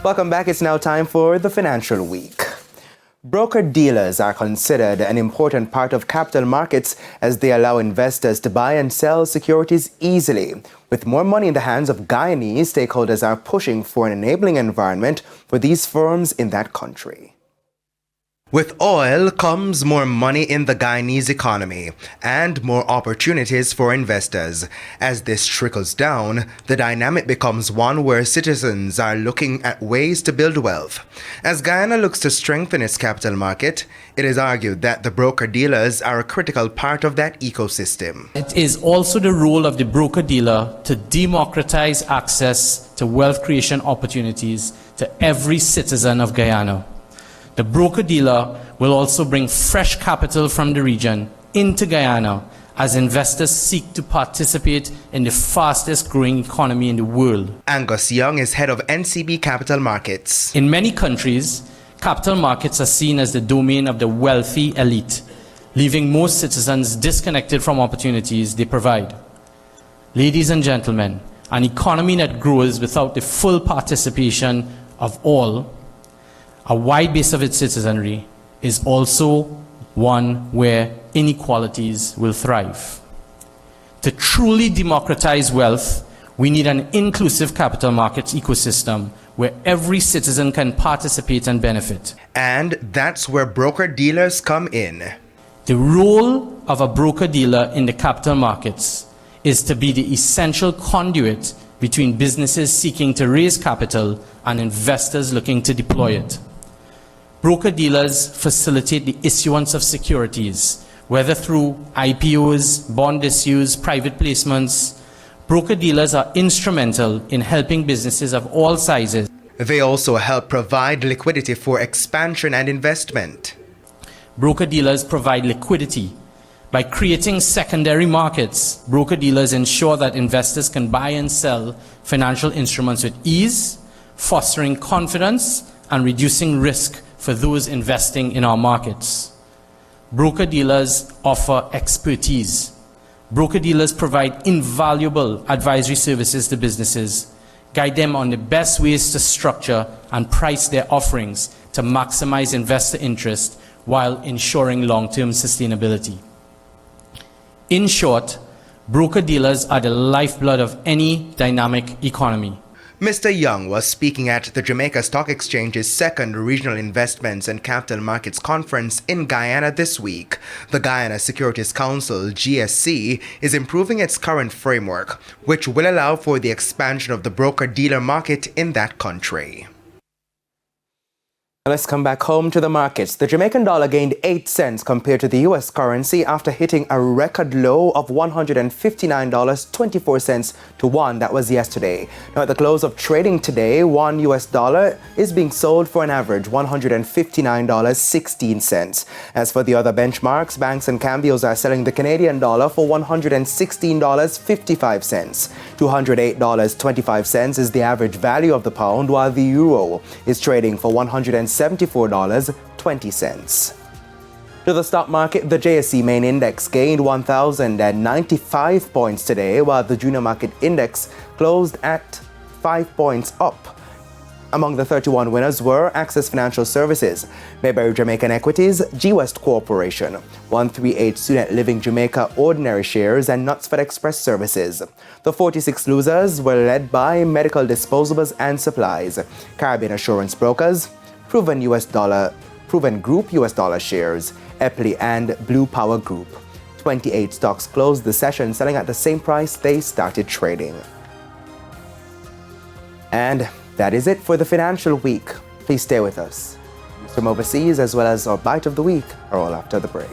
Welcome back. It's now time for the Financial Week. Broker-dealers are considered an important part of capital markets as they allow investors to buy and sell securities easily. With more money in the hands of Guyanese, stakeholders are pushing for an enabling environment for these firms in that country. With oil comes more money in the Guyanese economy and more opportunities for investors. As this trickles down, the dynamic becomes one where citizens are looking at ways to build wealth. As Guyana looks to strengthen its capital market, it is argued that the broker-dealers are a critical part of that ecosystem. It is also the role of the broker-dealer to democratize access to wealth creation opportunities to every citizen of Guyana. The broker-dealer will also bring fresh capital from the region into Guyana as investors seek to participate in the fastest growing economy in the world. Angus Young is head of NCB Capital Markets. In many countries, capital markets are seen as the domain of the wealthy elite, leaving most citizens disconnected from opportunities they provide. Ladies and gentlemen, an economy that grows without the full participation of all, a wide base of its citizenry, is also one where inequalities will thrive. To truly democratize wealth, we need an inclusive capital markets ecosystem where every citizen can participate and benefit. And that's where broker-dealers come in. The role of a broker-dealer in the capital markets is to be the essential conduit between businesses seeking to raise capital and investors looking to deploy it. Broker-dealers facilitate the issuance of securities, whether through IPOs, bond issues, private placements. Broker-dealers are instrumental in helping businesses of all sizes. They also help provide liquidity for expansion and investment. Broker-dealers provide liquidity. By creating secondary markets, broker-dealers ensure that investors can buy and sell financial instruments with ease, fostering confidence and reducing risk for those investing in our markets. Broker-dealers offer expertise. Broker-dealers provide invaluable advisory services to businesses, guide them on the best ways to structure and price their offerings to maximize investor interest while ensuring long-term sustainability. In short, broker-dealers are the lifeblood of any dynamic economy. Mr. Young was speaking at the Jamaica Stock Exchange's second Regional Investments and Capital Markets Conference in Guyana this week. The Guyana Securities Council, GSC, is improving its current framework, which will allow for the expansion of the broker-dealer market in that country. Let's come back home to the markets. The Jamaican dollar gained 8 cents compared to the U.S. currency after hitting a record low of $159.24 to one. That was yesterday. Now, at the close of trading today, $1 US is being sold for an average $159.16. As for the other benchmarks, banks and cambios are selling the Canadian dollar for $116.55. $208.25 is the average value of the pound, while the euro is trading for $174.20. To the stock market, the JSE main index gained 1,095 points today, while the junior market index closed at 5 points up. Among the 31 winners were Access Financial Services, Mayberry Jamaican Equities, G West Corporation, 138 Student Living Jamaica Ordinary Shares, and Knutsford Express Services. The 46 losers were led by Medical Disposables and Supplies, Caribbean Assurance Brokers, Proven Group US Dollar Shares, Epley and Blue Power Group. 28 stocks closed the session selling at the same price they started trading. And that is it for the Financial Week. Please stay with us. News from overseas as well as our Bite of the Week are all after the break.